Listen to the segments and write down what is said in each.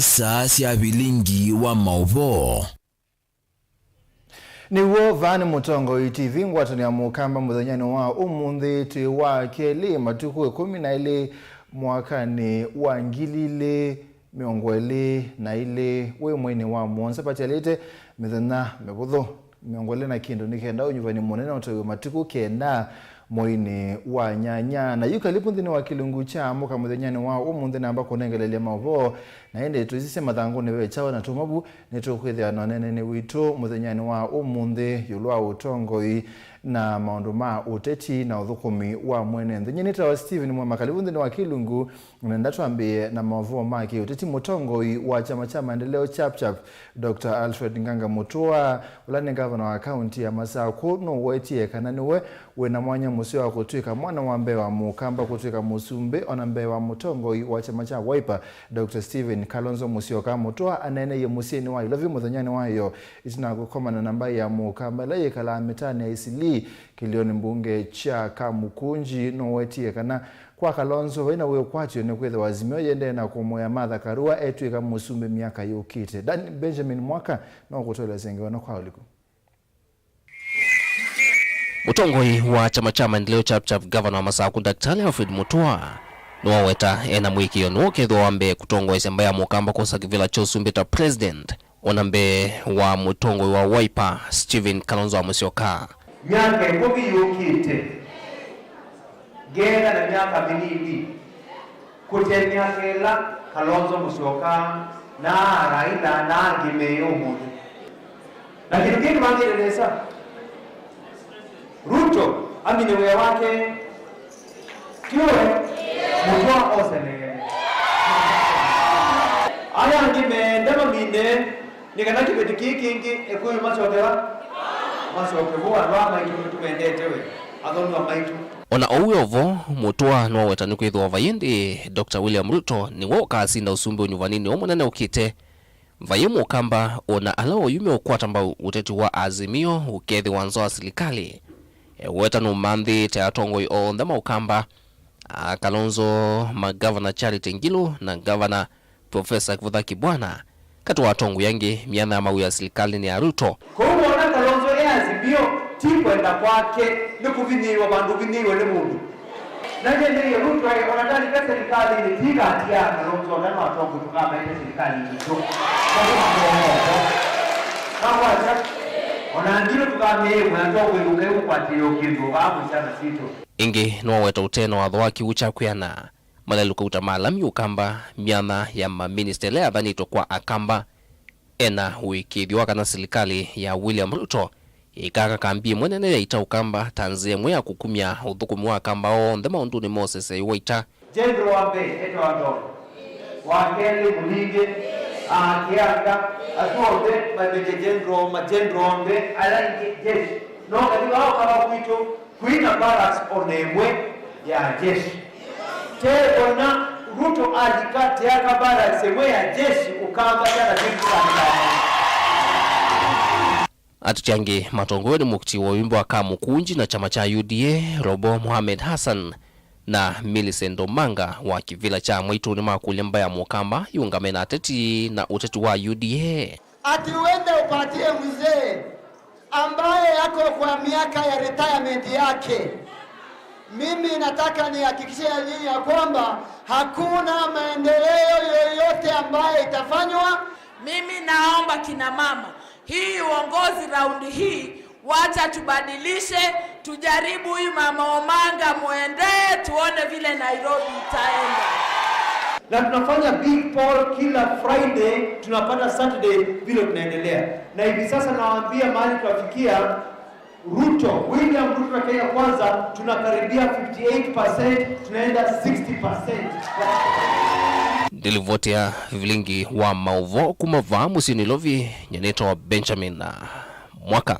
isa sia Vilingi wa Mauvoo. Ni wo vani mutongo TV ngwatani ya mukamba muthanyani wa umunthi wa keli matuku 12 mwakani wa ngilile miongwele na ile we mwene wa mwonsa pachalete mithana mebutho miongwele na kindu nikenda unyuvani munene otowe matuku kenda moini wa nyanya na yukalipu nthini wa kilungu cha muka muthanyani wa umunthi namba kunengelelia Mauvoo na ende tuzise mathangu niwe chawa na tumabu nitukwithia nonene ni witu muthanyani wa umunthi yulwa utongoi na maundu ma uteti na uthukumi wa mwene nthinyinita wa Steven MUEMA kalipu nthini wa kilungu nenda tuambie na Mauvoo maki uteti mutongoi wa chama cha maendeleo chap Dr. Alfred Nganga Mutua ulani gavana wa kaunti ya Masako no wetie kana niwe wena mwanya musio wa kutwika mwana wa mbewa mukamba kutwika musumbe ona mbewa mutongoi wa chama cha Wiper Dr. Steven Kalonzo Musyoka Mutua anene ye musieni wa ilovi muthanyani wayo itina gukoma na namba ya mukamba la yekala mitani ya isili kilioni mbunge cha Kamukunji no wetie kana kwa Kalonzo wena we kwatyo ne kwethe wazimio yende na kumoya Martha Karua etwika musumbe miaka yukite Dan Benjamin Mwaka no kutola zenge wana kwa uliku Mutongoi wa chama cha maendeleo chap governor wa Masako Dr. Alfred Mutua no weta ena mwiki yono ketho wambe kutongoi semba ya mukamba kosa kivila chosumbeta president onambe wa mutongoi wa Wiper Steven Kalonzo Musyoka miaka ikobi yukite gera na miaka minini kutemia kela Kalonzo Musyoka na Raila na Gimeyo mudu na kitu mangeleleza Ruto aminewe wake kiwe Mutua osene aya ngime ndama mine nikanaki betikikingi ekuyu masokera masokebuwa rama itumendetewe adhonu wa maitu ona oweovo Mutua no wetani kwithwa vayindi Dr. William Ruto ni woka asinda usumbe unyuvanini omunene ukite vayimu kamba ona alao yume ukwatamba uteti wa Azimio ukethi wanzo wa serikali wetanu manthi teatongoi o ndama ukamba Kalonzo magavana Charity Ngilu na governor Professor Kivutha Kibwana kati watongu yangi miana ya mawu ya serikali ni ya Ruto kuona Kalonzo Azimio tikwenda kwake nikuviniwa bandu viniwe ni mundu na nende Ruto onatani kwa serikali ni tiga atia Kalonzo na watongu tukama ile serikali nito na wacha onandiro tukame mwanzo kweluke ukwatio kindu babu sana sito ingi no weta uteno wa dhwaki uchakuyana malaluka utamalami ukamba miana ya maministele adhanito kwa akamba ena wikidhiwa kana serikali ya William Ruto ikaka kambi mwenene ya ita ukamba tanzie mwea kukumia udhukumi wa akamba o ndema unduni Moses iwaita General wambe eto wando wakeli mulinge kianga atuode mabeje general wambe alangi jeshi no katika hao kama kuito kuina barracks onemwe ya jeshi tena Ruto alikati ya barracks emwe ya jeshi ukamba jana jinsi atuchangi matongoni mukti wa wimbo wa Kamukunji na chama cha UDA Robo Mohamed Hassan na Millicent Omanga wa kivila cha Mwaituni makulemba ya mukamba yungame na ateti na uteti wa UDA ati uende upatie mzee ambaye yako kwa miaka ya retirement yake. Mimi nataka nihakikishie nyinyi ya kwamba hakuna maendeleo yoyote ambaye itafanywa. Mimi naomba kina mama, hii uongozi raundi hii wacha tubadilishe, tujaribu huyu mama Omanga muendee tuone vile Nairobi itaenda. Na tunafanya big poll kila Friday, tunapata Saturday vile tunaendelea. Na hivi sasa nawaambia mahali tunafikia Ruto, William Ruto na Kenya kwanza tunakaribia 58%, tunaenda 60%. Dilivotia Vilingi wa Mauvoo kumava musini lovi nyeneto wa Benjamin Mwaka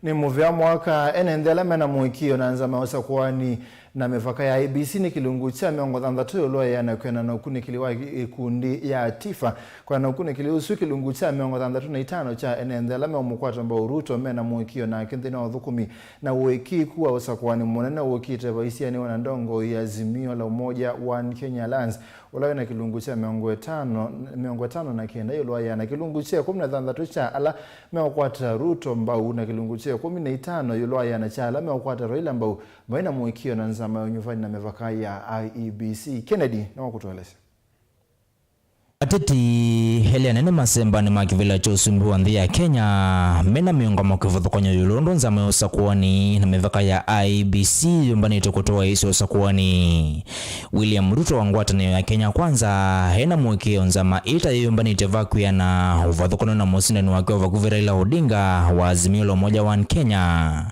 ni muvya mwaka enendela mena muikio na nza mawasa kwani na mivaka ya IEBC ni kilungu cha miongo thanthatu yuloyana kwena na ukunikiliwa ikundi ya tifa kwa na ukunikiliusu kilungu cha miongo thanthatu na itano cha enenthela meomukwata mbao Ruto mena mwikio na kinthina wa thukumi na uweki kuwa usakwani munene uwekite vaisiani wana ndongo ya Azimio la Umoja One Kenya Alliance ulawe na kilungu cha miongo tano na kenda yuloyana kilungu cha 13 cha ala meokwata Ruto mbao na kilungu cha 15 yuloyana cha ala meokwata Raila mbao vaina mwikio na nzama unyufani na mevaka ya IEBC. Kennedy na wakutueleza. Ateti Helen nene masemba ni makivila cho usumbu wa ya Kenya mena miongo makivudu kwenye yulondo nzama ya usakuwani na mevaka ya IEBC yumbani itokotoa isi usakuwani. William Ruto wangwata na ya Kenya kwanza hena mwekeo nzama ita yumbani itevaku ya na uvadhukono na mosina ni wakiwa vakuvi Raila Odinga wa Azimio la Umoja One Kenya.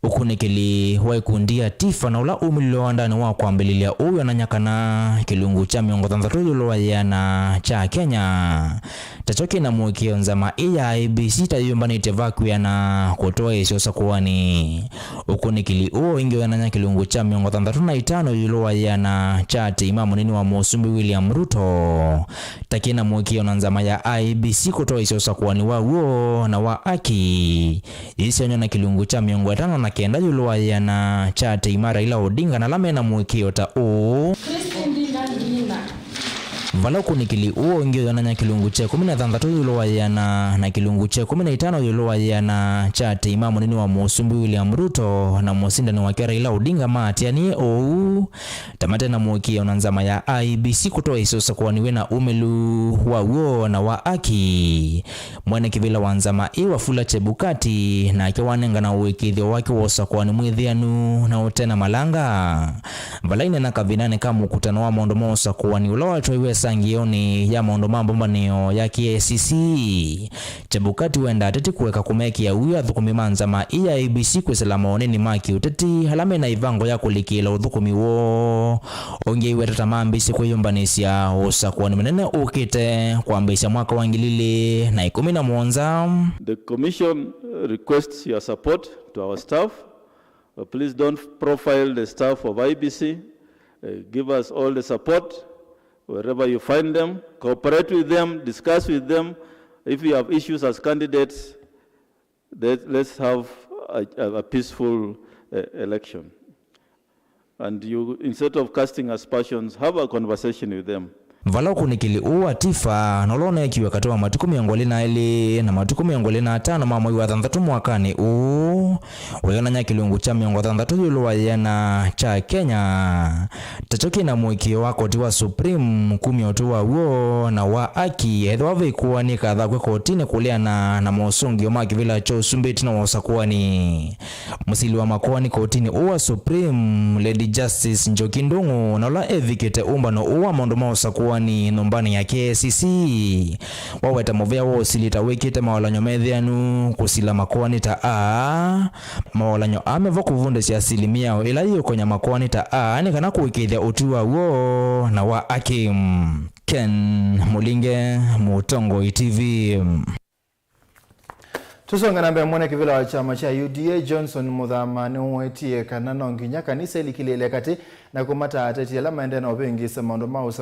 Ukunikili waikundia tifa na ula umililo andani wa kuambililia uwe na nyakana kilungu cha miongo thanthatu yuloyana cha Kenya. Tachoki na mwekeo nzama iya IEBC tayumbani itevaku ya na kutoa isi usakuwani. Ukunikili uo ingi wananya kilungu cha miongo thanthatu na itano yuloyana cha imamu nini wa Musumbi William Ruto. Takina mwekeo na nzama ya IEBC kutoa isi usakuwani wa uo na wa aki. Isi onyo na kilungu cha miongo tano na kenda yuloyana cha imara Raila Odinga na lame na mwekeo ta o vala kunikili uo ingio yananya kilungu cha 13 yuloyana na kilungu cha 15 yuloyana cha imamu nini wa Musumbi William Ruto na mosinda ni wake Raila Odinga matiani o tamate na mwekeo na nzama ya IEBC kutoa isosa kwa niwe na umelu wa uo na wa aki mwene kivila wanzama iwa Fula Chebukati na kiwanenga na uwekithio wake wosa kwa ni mwithianu na utena malanga vala ine na kavinane kama ukutano wa maondo mosa kwa ni ulowa tuwe sangioni ya maondo mambo niyo ya KCC. Chebukati wenda ateti kuweka kumeki ya uya thukumi manzama iya IEBC kwesela maoneni maki uteti halame na ivango ya kulikila uthukumi wo onge iwe tatamambisi kwa yombanisya osa kwa ni menene ukite kwa ambisya mwaka wangilili na 11. The Commission requests your support to our staff. Please don't profile the staff of IEBC. Give us all the support wherever you find them. Cooperate with them, discuss with them. If you have issues as candidates, let's have a peaceful election. And you, instead of casting aspersions, have a conversation with them. Vala kunikili uwa tifa nolona ikiwa katoa matuku miongoli na ili na matuku miongoli na atano mamoi wa thanthatu mwakani uyona nya kilungu cha miongo thanthatu yuloyana cha Kenya. Tachoki na mwekeo wako tiwa Supreme kumi otuwa uo na wa aki hedwa vikuwa ni kadha kwe kotini kuliana na mosungi omaki vila cho usumbeti na wasakuwani musili wa makuwani kotini uwa Supreme Lady Justice Njoki Ndung'u na ula evikete umba no uwa mondoma wasakuwani ni nombani ya KCC waweta movea wo silita wekite mawalanyo methianu kusila makwani ta a mawalanyo amevo kuvunde si asilimia ila hiyo konya makwani ta a ni kana kuwekithia utuwa wo na wa Akim. Ken Mulinge, Mutongo TV. Tusonga nambe mwene kivila wa chama cha UDA Johnson Muthamani uwetie kanano nginya kanisa ilikilele kati na kumata ateti ala maendena opengisa maondo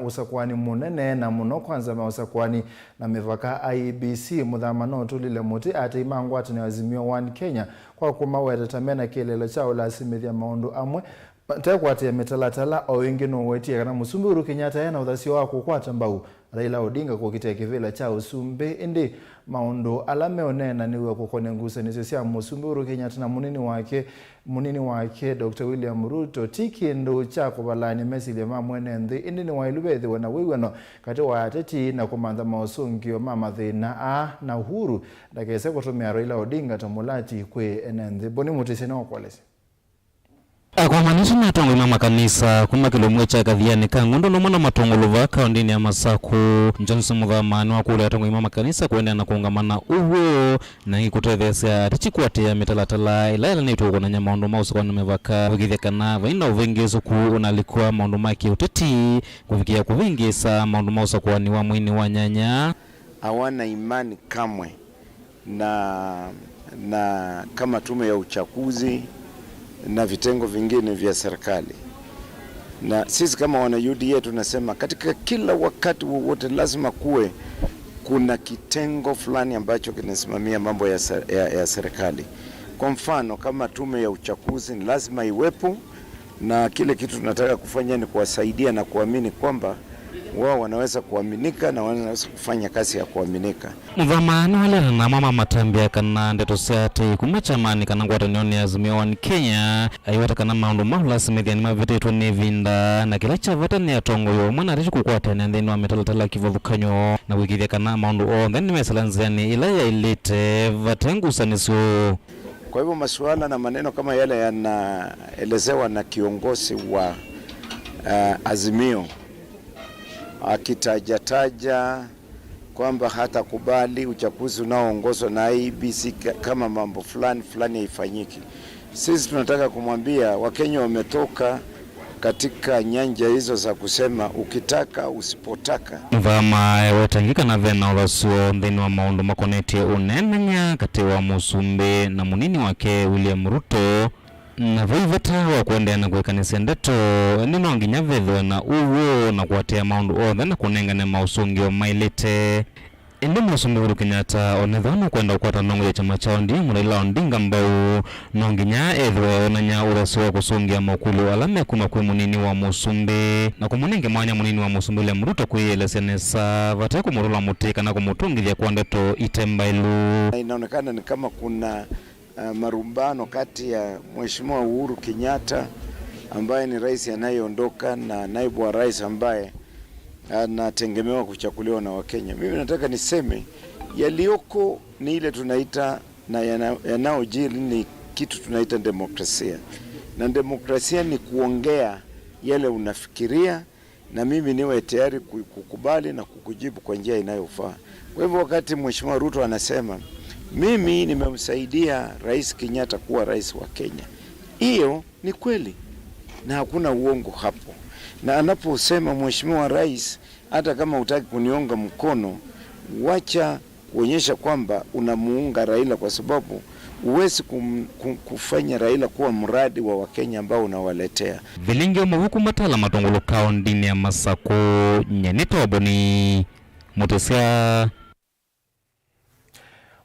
usakwani munene na muno kwanza usakwani na mivaka IEBC. Muthamani tulile muti ati imangu ati na Azimio One Kenya kwa kumaweta tamena kilele chao la asimithia maondo amwe tekwate ya metalatala o wengine uwetie kana Musumbi Uhuru Kenyatta yana uthasio wako kwata mbau Raila Odinga kukite kivila cha usumbe indi maondo alame onena niwe kukone ngusa nisisia Musumbi Uhuru Kenyatta na munini wake Dr. William Ruto tiki ndo cha kubalani mesili mamwene ndi indi ni wailubethi wana wiwano kati wa ateti na kumandha mausungio mama thina na Uhuru na kese kutumia Raila Odinga tamulati kwe enenthi boni mutisene wakwalesi. Kwa manisha matongo ima makanisa kuma kilomwe cha kathiani kangundo no mwana matongo luva kaundini ya Masaku. Johnson Muthamani wakule atongo ima makanisa kuenda na kuungamana uwe na hii kutethesea tichikuate ya metalatala ila ni tuko na maondo mausa kwa numevaka wikithia kana vaina uvengezo ku unalikuwa maondo maki uteti kufikia kuvingisa maondo mausa kwa ni wa mwini wa nyanya. Hawana imani kamwe na kama tume ya uchaguzi na vitengo vingine vya serikali. Na sisi kama wana UDA tunasema katika kila wakati wowote lazima kuwe kuna kitengo fulani ambacho kinasimamia mambo ya serikali. Kwa mfano kama tume ya uchaguzi ni lazima iwepo, na kile kitu tunataka kufanya ni kuwasaidia na kuamini kwamba wao wanaweza kuaminika na wanaweza kufanya kazi ya kuaminika. Mvamano wale na mama matambia kana ndeto sati kumachamani kana ngwata nyoni azimio wa Kenya aiwata kana maundu mahula simethia ni mavitetu ni vinda na kila chavata ni atongo yo mwana rishi kukwata na ndeni wa metalatala kivuvukanyo na wikithia kana maundu o ndeni mesalanziani ila ya ilite vatengu sanisu. Kwa hivyo masuala na maneno kama yale yanaelezewa na kiongozi wa Azimio akitajataja kwamba hata kubali uchaguzi unaoongozwa na IEBC kama mambo fulani haifanyiki. Sisi tunataka kumwambia Wakenya wametoka katika nyanja hizo za kusema ukitaka usipotaka. Mvama wetangika na vena urasuo ndeni wa maundu makoneti unenenya kati wa Musumbe na munini wake William Ruto na vaivata wa kuendea na kuekanisi ndeto nino nginya vedho na uwo na kuatea maundu othe na kunengane mausungio mailete. Indi Musumbe Uhuru Kenyatta onethano kwenda ukwata nongo ya chama chao ndiye Raila Odinga mbao nonginya edhwe onanya urasuo kusungia maukulu alame kuma kwe munini wa Musumbe na kumunenge mwanya munini wa Musumbe William Ruto kuielesenesa vate kumurula mutika na kumutungithia kwa ndeto itembailu. Inaonekana ni kama kuna marumbano kati ya Mheshimiwa Uhuru Kenyatta ambaye ni rais anayeondoka na naibu wa rais ambaye anategemewa kuchaguliwa na Wakenya. Mimi nataka niseme yalioko ni ile tunaita na yanaojiri ni kitu tunaita demokrasia. Na demokrasia ni kuongea yale unafikiria na mimi niwe tayari kukubali na kukujibu kwa njia inayofaa. Kwa hivyo wakati Mheshimiwa Ruto anasema mimi nimemsaidia Rais Kenyatta kuwa rais wa Kenya, hiyo ni kweli na hakuna uongo hapo. Na anaposema Mheshimiwa Rais, hata kama hutaki kunionga mkono, wacha kuonyesha kwamba unamuunga Raila, kwa sababu uwezi kufanya Raila kuwa mradi wa Wakenya ambao unawaletea. Vilingi Mauvoo matala matongolo kaundini ya Masako nyenito waboni mutesia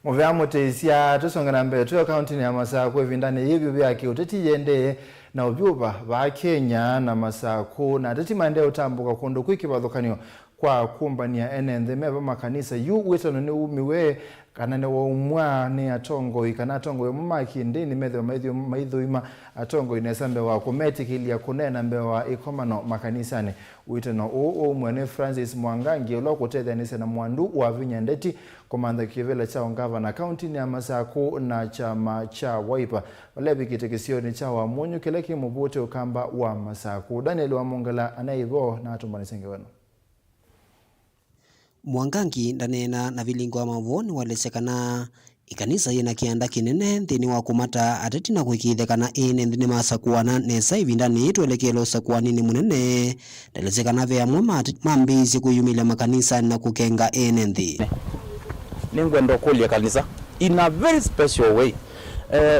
Muvea mutesia tusongana mbele tuyo kaunti ya Masako vindane hivyo vyake uteti yende na ubyuba ba Kenya na Masako na teti mande utambuka kondo kwikibadhukanyo kwa kumbania enende meva makanisa yu wetano ne umiwe kanane wa umwa ne atongo ikanatongo yo maki ndini medho maidho ima atongo inesambe wa kometi ya kunena mbewa ikomano makanisane wetano o mwene Francis Mwangangi olokoteza nise na mwandu wa Vinyandeti komanda kivela cha ngava county ya Masako na chama cha Wiper walebi kitekisioni cha wa munyu keleki mubote ukamba wa Masako. Daniel wa Mongala anaivo na atumbani sengewano. Mwangangi ndanena na Vilingi wa Mauvoo walesekana ikanisa yena kianda kinene nthini wa kumata ateti na kwikithekana ine nthini masakuana nesa ivindani twelekelo sakuanini munene ndalesekana ve amwe mambizi kuyumila makanisa na kukenga ine nthi ningwenda kulia kanisa in a very special way.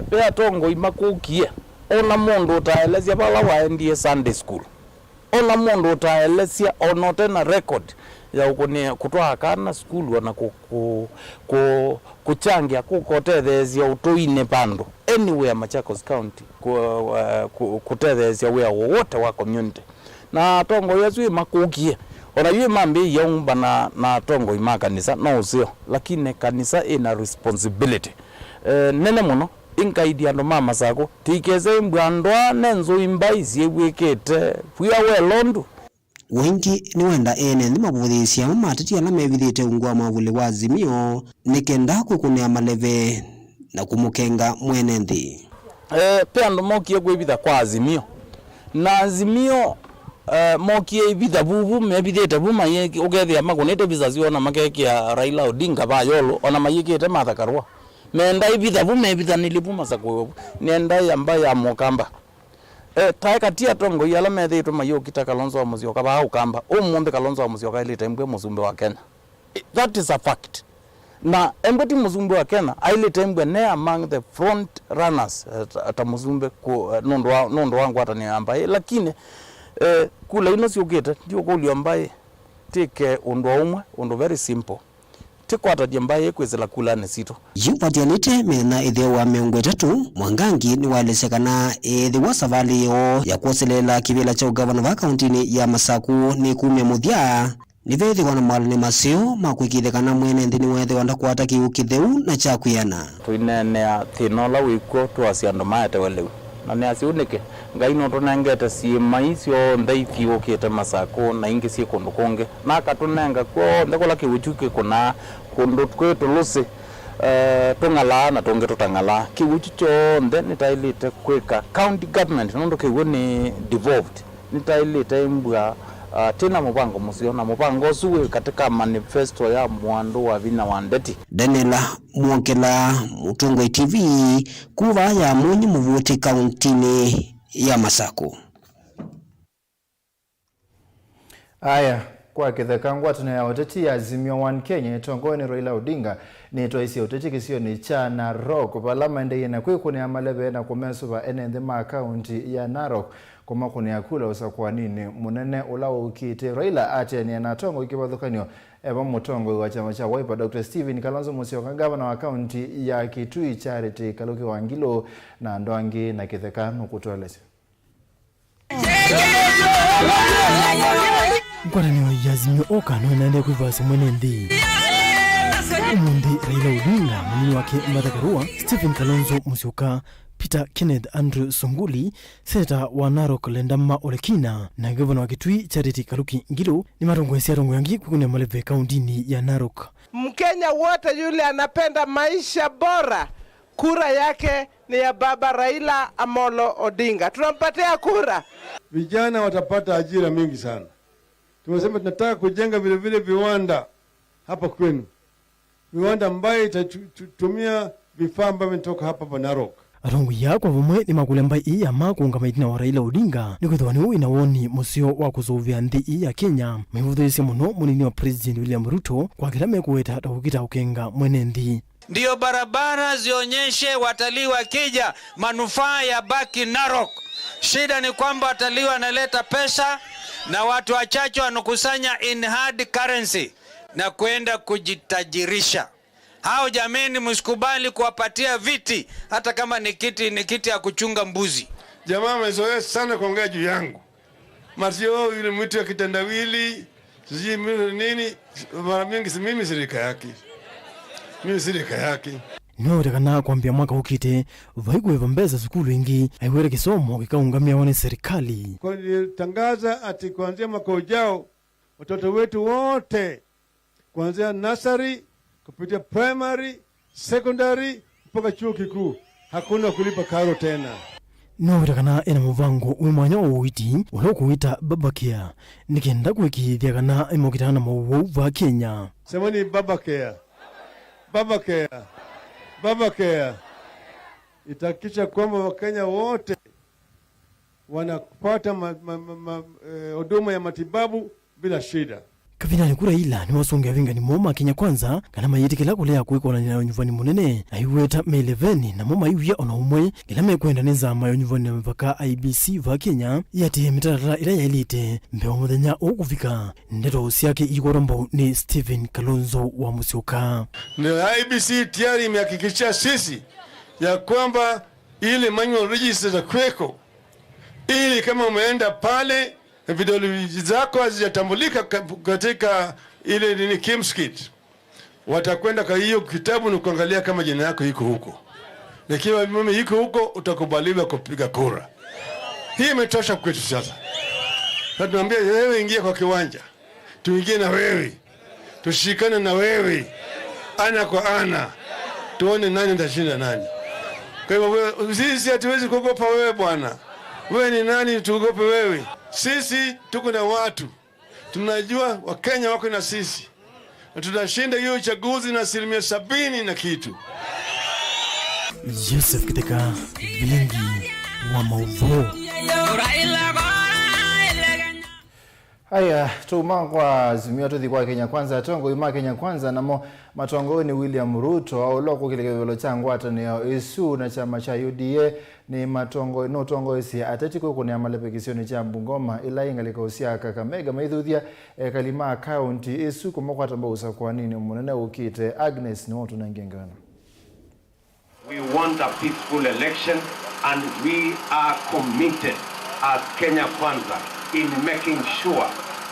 Pea tongo imakukie ona mundu utaelezia bala waendie Sunday school, ona mundu utaelezia onotena record ya ukone kutwa kana school wana kuchangia kukotethezia utoine pando anywhere Machakos County kutethezia wea wote wa community na tongo yesu imakukie ona yue mambi yomba na tongo imakanisa no usio lakini kanisa ina responsibility nene muno inkaidi ando mama sako tikeze mbwandwa nenzo imbaisi wekete pia we londu wengi ni wenda ene ni mabuthisia matati ala mevithite ungwa mavule wa Azimio nikenda kukunea maleve na kumukenga mwene nthi pia ndo mokie kwibitha kwa Azimio na Azimio mokie ibitha bubu mebithite buma yeki ukethia makunete bizazi ona makekia Raila Odinga ba yolo ona mayekete mathakarwa menda ibitha bume ibitha nilipuma sakwe nenda yamba ya mokamba taika tia tongo yala methe mayo kita Kalonzo wa Musyoka ba ukamba umundi Kalonzo wa Musyoka ile tembwe Musumbe wa Kenya. That is a fact. na embeti muzumbe wa Kenya aile tembwe ne among the front runners ata muzumbe ku nondo wangu hata ni ambaye lakini kula ino siogeta ndio kuli ambaye take undo umwe undo very simple tikwata jembaye kwezela kula nesito yupatianite mena itheo wa miongo itatu Mwangangi ni walesekana ithi wa savali yo ya kuoselela kivila cha ugavana wa kauntini ya Masaku ni kumya muthia ni vethi wana mwalani masio makwikithekana mwene nthini wethe wanda kwata kiu kitheu na cha kuyana tuinenea thinola wiko tuasiando maete weleu na ne asiunike ngai no tonengete siema icio ndaithi ukite Masaku na ingi si kundu kungi na katunenga ko ndekola kiuchuke kuna kundu kwetu lusi tungala na tunge tutangala kiuchu cho ndeni tailite kweka county government nondo kiwoni devolved nitailite mbwa tena mupango musio na mupango suwe katika manifesto ya mwandu wa vina wandeti Daniela Mwokela Mutongwe TV kuva ya mwenye muvuti kauntini ya Masaku. Aya kwa kithekangwa tunaya oteti ya Azimio One Kenya itongoni Raila Odinga ni toisi oteti kisio ni cha Narok parliament yena kwikuni amalebe na kumesuba enende ma county ya Narok kuma kuni akula usakwa nini munene ulawo ukite Raila ate ni anatongo ikibadhukanyo eba mutongo wa chama cha Wiper Dr. Stephen Kalonzo Musyoka gavana wa county ya Kitui Charity Kaluki Wangilo na Ndwangi na kithekano kutolese Mkwarani wa Azimio okano inaende kuivasi mwene ndi umundi Raila Odinga mwini wake Madakarua Stephen Kalonzo Musyoka Peter Kenneth Andrew Sunguli Senator wa Narok Lendama Olekina na gavana wa Kitui Charity Kaluki Ngilo ni marongwesi ya yangi kukunia maleve kauntini ya Narok. Mkenya wote yule anapenda maisha bora kura yake ni ya baba Raila Amolo Odinga. Tunampatia kura. Vijana watapata ajira mingi sana. Tumesema tunataka kujenga vile vile viwanda hapa kwenu. Viwanda ambayo itatumia vifaa ambavyo vinatoka hapa Narok. Arongo ya kwa vumwe ni makulemba iya makunga maitina wa Raila Odinga ni kuthwani ui na woni musio wa kuzovia nthi iya Kenya mivuthurisya muno munini wa President William Ruto kwa kila mekuweta takukita ukenga mwene nthi. Ndio barabara zionyeshe watalii wakija manufaa ya baki Narok. Shida ni kwamba watalii wanaleta pesa na watu wachache wanakusanya in hard currency na kwenda kujitajirisha. Hao jameni msikubali kuwapatia viti hata kama ni kiti ya kuchunga mbuzi. Jamaa amezoea sana kuongea juu yangu. Masio yule mtu ya kitendawili, siji nini mara mingi mimi sirika yake. Mimi sirika yake. Niwetekana kwambia mwaka ukite vaigweva mbeza sukulu ingi aiwere kisomo kikaungamia wane serikali. Kwa tangaza ati kuanzia mwaka ujao watoto wetu wote kuanzia nursery kupitia primary, secondary mpaka chuo kikuu hakuna kulipa karo tena. Niwetekana ena muvango umanya uwiti ulokuwita babakea nikenda kuwekithia kana imokitana Mauvoo va Kenya. Semani babakea. Babakea. Babakea itakisha kwamba Wakenya wote wanapata huduma ya matibabu bila shida. Kavinani kura ila ni wasonge vinga ni moma Kenya kwanza kana mayitikila kulea kuiko na nyuvani munene aiweta me 11 na moma iwia ona umwe kila mekwenda neza mayo nyuvani mpaka IBC va Kenya yati mitara ila yailite mbeo muthenya ukufika ndeto usiake ikorombo ni Stephen Kalonzo wa Musyoka. Ndio IBC tayari imehakikisha sisi ya kwamba ile manual register za kweko ili kama umeenda pale vidole zako hazijatambulika katika ile nini Kimskit watakwenda kwa hiyo kitabu na kuangalia kama jina yako iko huko. Ikiwa mimi iko huko utakubaliwa kupiga kura. Hii imetosha kwetu sasa. Tunaambia wewe ingia kwa kiwanja. Tuingie na wewe. Tushikane na wewe. Ana kwa ana. Tuone nani atashinda nani. Kwa hivyo sisi hatuwezi kuogopa wewe bwana. Wewe ni nani tuogope wewe? Sisi tuko na watu. Tunajua Wakenya wako na sisi. Na tutashinda hiyo uchaguzi na 70% na kitu. Joseph Kiteka, Vilingi wa Mauvoo. Haya, tumangwa Azimio tuthi kwa Kenya Kwanza tongo ima Kenya Kwanza namo matongo ni William Ruto au loko kilekelo changu ataneo isu na chama cha UDA ni matongo no tongo isi atetiko kuni amalepekisioni cha Bungoma ila ingalika usia Kakamega maithuthia kalima county isu kumokwa tamba usakwa nini munene ukite Agnes ni watu nangengana. We want a peaceful election and we are committed as Kenya Kwanza in making sure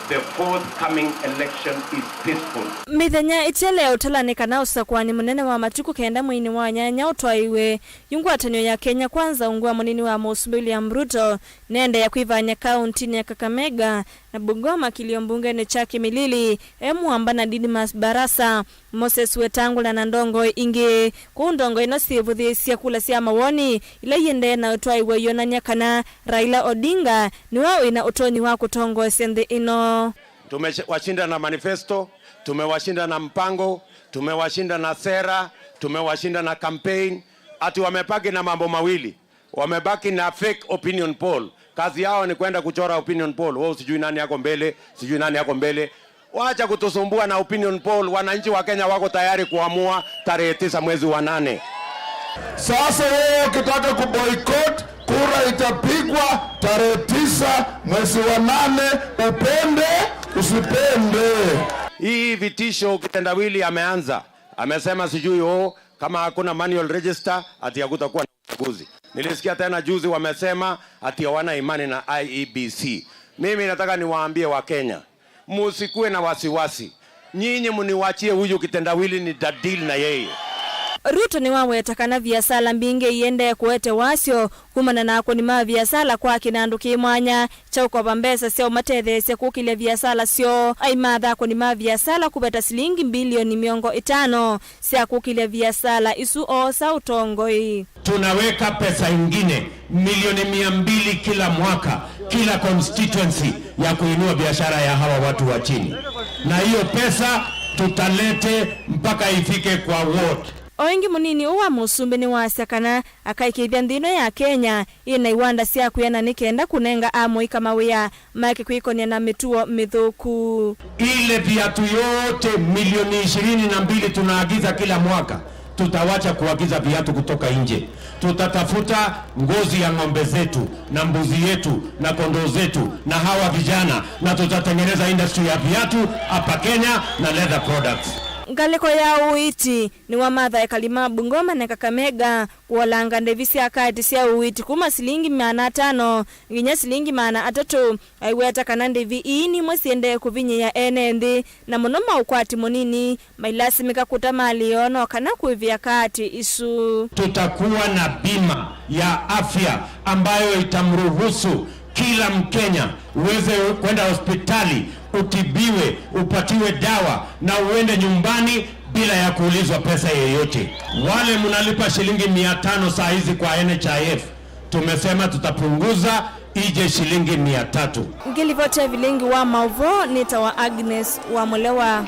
the forthcoming election is peaceful. Mithenya itele utalaneka na usakwani munene wa matuku kenda mwini wa nyanya utwaiwe yungwatanio ya Kenya Kwanza ungwa munini wa William Ruto nende ya kuivanya kaunti ya Kakamega na Bungoma kiliombunge ni Chaki Milili emuamba na Didimas Barasa Moses Wetangula na Ndongo ingi kundongo inosivuthi sia kula sia mawoni ila yende na utwaiwe yonanya kana Raila Odinga ni wao ina utoni wa kutongo sende ino. Tumewashinda na manifesto, tumewashinda na mpango, tumewashinda na sera, tumewashinda na campaign. Ati wamebaki na mambo mawili. Wamebaki na fake opinion poll. Kazi yao ni kwenda kuchora opinion poll. Wao sijui nani yako mbele, sijui nani yako mbele. Waacha kutusumbua na opinion poll. Wananchi wa Kenya wako tayari kuamua tarehe 9 mwezi wa 8. Sasa wewe ukitaka kuboycott, kura itapigwa tarehe 9 mwezi wa 8, upende usipende. Hii vitisho kitendawili ameanza. Amesema sijui kama hakuna manual register ati hakutakuwa na uchaguzi. Nilisikia tena juzi wamesema ati hawana imani na IEBC. Mimi nataka niwaambie wa Kenya, msikuwe na wasiwasi. Nyinyi mniwachie huyu kitendawili ni dadili na yeye. Ruto ni wawe takana viasala mbinge iende kuete wasio kumana na ako ni maa viasala kwa kinandu kimwanya chauko bambesa sio matethe se kukile viasala sio aimadha ako ni maa viasala kubeta silingi bilioni 500 sia kukile viasala isu osa utongoi. Tunaweka pesa ingine milioni 200 kila mwaka kila constituency ya kuinua biashara ya hawa watu wa chini, na hiyo pesa tutalete mpaka ifike kwa ward. Oingi munini uwa musumbi ni wasakana akaikithia ndino ya Kenya ina iwanda sia kuyana nikenda kunenga amoi kama wea make kuikonia na mituo mithuku. Ile viatu yote milioni 22 tunaagiza kila mwaka, tutawacha kuagiza viatu kutoka nje. Tutatafuta ngozi ya ng'ombe zetu na mbuzi yetu na kondoo zetu na hawa vijana, na tutatengeneza industry ya viatu hapa Kenya na leather products. Ngaleko ya uiti ni wa madha ya kalima Bungoma na Kakamega kuwalanga ndevisi akati siya uiti kuma silingi 500 nginya silingi 300 aiweta kanande vi ni mwesiende kuvinye ya enendi na monoma ukwati monini mailasi mika kutamali ono kana kuivia kati isu. Tutakuwa na bima ya afya ambayo itamruhusu kila Mkenya uweze kwenda hospitali, utibiwe, upatiwe dawa na uende nyumbani bila ya kuulizwa pesa yoyote. Wale mnalipa shilingi 500 saa hizi kwa NHIF, tumesema tutapunguza ije shilingi 300. Ngilivote Vilingi wa Mauvoo nita wa Agnes wa Mulewa.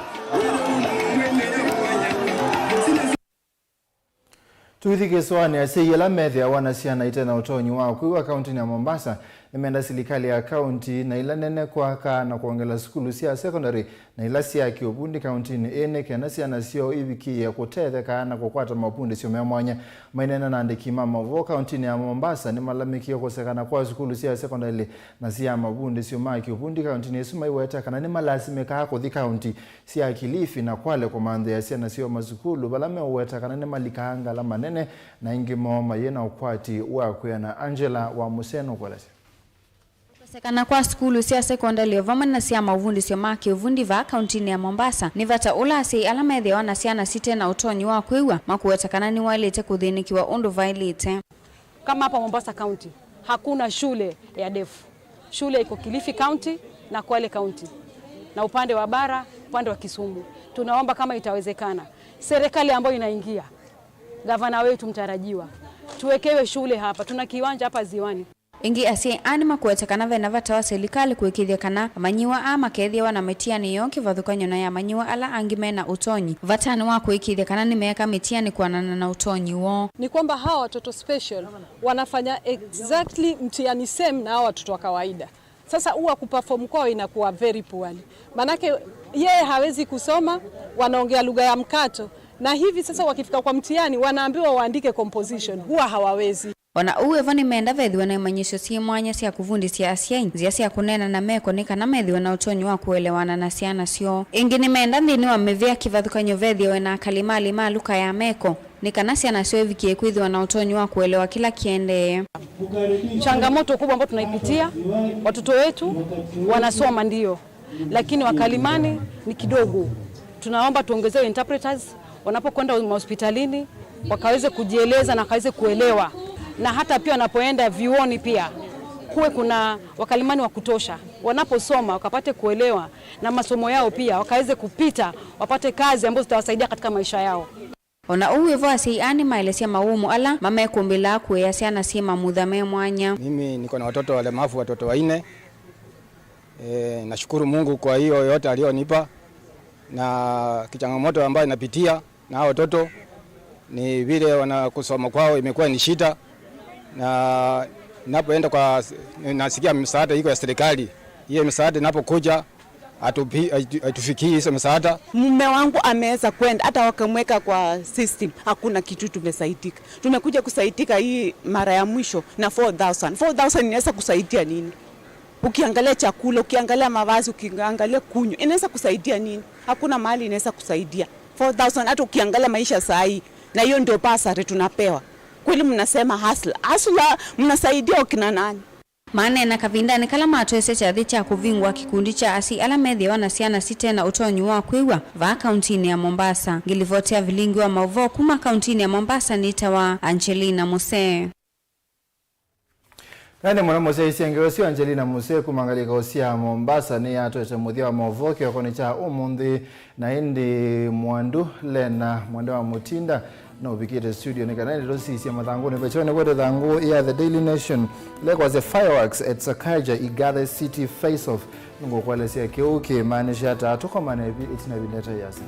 Tuithike swani asiyela methia wanasiana itena utonyi wao kuiwa kaunti ya Mombasa imeenda serikali ya kaunti na ila nene kwa na kuongela skulu sia secondary na ila sia kiobundi kaunti ni ene kana siana sio ibiki ya kutethe kana kukwata mapundi sio memwanya mainena na ndiki Mauvoo kaunti ya Mombasa ni malamiki yokosekana kwa skulu sia secondary na sia mabundi sio maki obundi kaunti ni suma iweta kana ni malasimeka ko the kaunti sia Kilifi na Kwale kwa mande ya sia na sio mazukulu balame uweta kana ni malikanga la manene na ingimo mayena ukwati wa kuyana Angela wa Museno kwa lasi. Sekana kwa skulu sia secondary ovama na sia Mauvoo sio maki uvundi va kaunti ya Mombasa nivata ula si alama ya wana sia na site na utonyi wa kwewa makuwetakana ni walete kuthinikiwa ondo vailete. Kama hapa Mombasa County hakuna shule ya defu. Shule iko Kilifi County na Kwale County na upande wa bara, upande wa Kisumu. Tunaomba kama itawezekana serikali ambayo inaingia, gavana wetu mtarajiwa, tuwekewe shule hapa. Tuna kiwanja hapa Ziwani. Ingi asie anima kuwetakana vena vata wa serikali kuwekithia kana manyiwa ama kethia wana metiani yonki vathukanyo na ya manyiwa ala angimena utonyi. Vatani wa kuwekithia kana ni meka metiani kuanana na utonyi wo. Ni kwamba hawa watoto special wanafanya exactly mtihani same na hawa watoto wa kawaida. Sasa huwa kuperform kwao inakuwa very poorly. Manake yeye hawezi kusoma, wanaongea lugha ya mkato, na hivi sasa wakifika kwa mtihani wanaambiwa waandike composition, huwa hawawezi. Ona uwe vani meenda vethi wana imanyisho si mwanya sia kuvundi sia asiain zia sia kunena na meko nika na methi wana utonyo wa kuelewana na siana sio ingi ni meenda ndini wa mevia kivathukanyo vethi wana kalimali maluka ya meko nika na siana sio vikie kuithi wana utonyo wa kuelewa kila kiende. Changamoto kubwa ambayo tunaipitia, watoto wetu wanasoma ndio, lakini wakalimani ni kidogo. Tunaomba tuongezewe interpreters wanapokwenda hospitalini wakaweze kujieleza na wakaweze kuelewa, na hata pia wanapoenda vioni pia kuwe kuna wakalimani wa kutosha, wanaposoma wakapate kuelewa na masomo yao pia wakaweze kupita, wapate kazi ambazo zitawasaidia katika maisha yao. Ona uwe vasi ani maelesia maumu ala mama kumbila kuya siana sima mudhame mwanya. Mimi niko na watoto walemavu, watoto 4. Nashukuru Mungu kwa hiyo yote alionipa, na kichangamoto ambayo napitia na watoto ni vile wanakusoma kwao imekuwa ni shida, na ninapoenda kwa nasikia msaada iko ya serikali, hiyo msaada inapokuja atufikii hizo msaada. Mume wangu ameweza kwenda hata wakamweka kwa system, hakuna kitu tumesaidika. Tumekuja kusaitika hii mara ya mwisho na 4,000 inaweza kusaidia nini? Ukiangalia chakula, ukiangalia mavazi, ukiangalia kunywa, inaweza kusaidia nini? Hakuna mahali inaweza kusaidia. 4,000 hata ukiangalia maisha saa hii, na hiyo ndio basari tunapewa. Kweli mnasema hasla mnasaidia wakina nani? Maana na kavindani kala matwese cha dhicha kuvingwa kikundi cha asi ala methi wana siana site na utonyu wa kwiwa va kauntini ya Mombasa. Ngilivotea Vilingi wa Mauvoo kuma kauntini ya Mombasa nitawa Angelina Muse. Nane mwana Muse isiangewesi Angelina Muse kumangalika osia Mombasa ni atoete muthia wa Mauvoo kiokoni cha umundi na hindi mwandu lena mwanda wa mutinda na ubikite studio ni kanani rosisi ya mathangu ni pechone kwa thangu ya The Daily Nation leko the fireworks at Sakaja Igathe City face off nungo kwa lesia kiuki maanisha tatu kwa maana itina bileta yasa.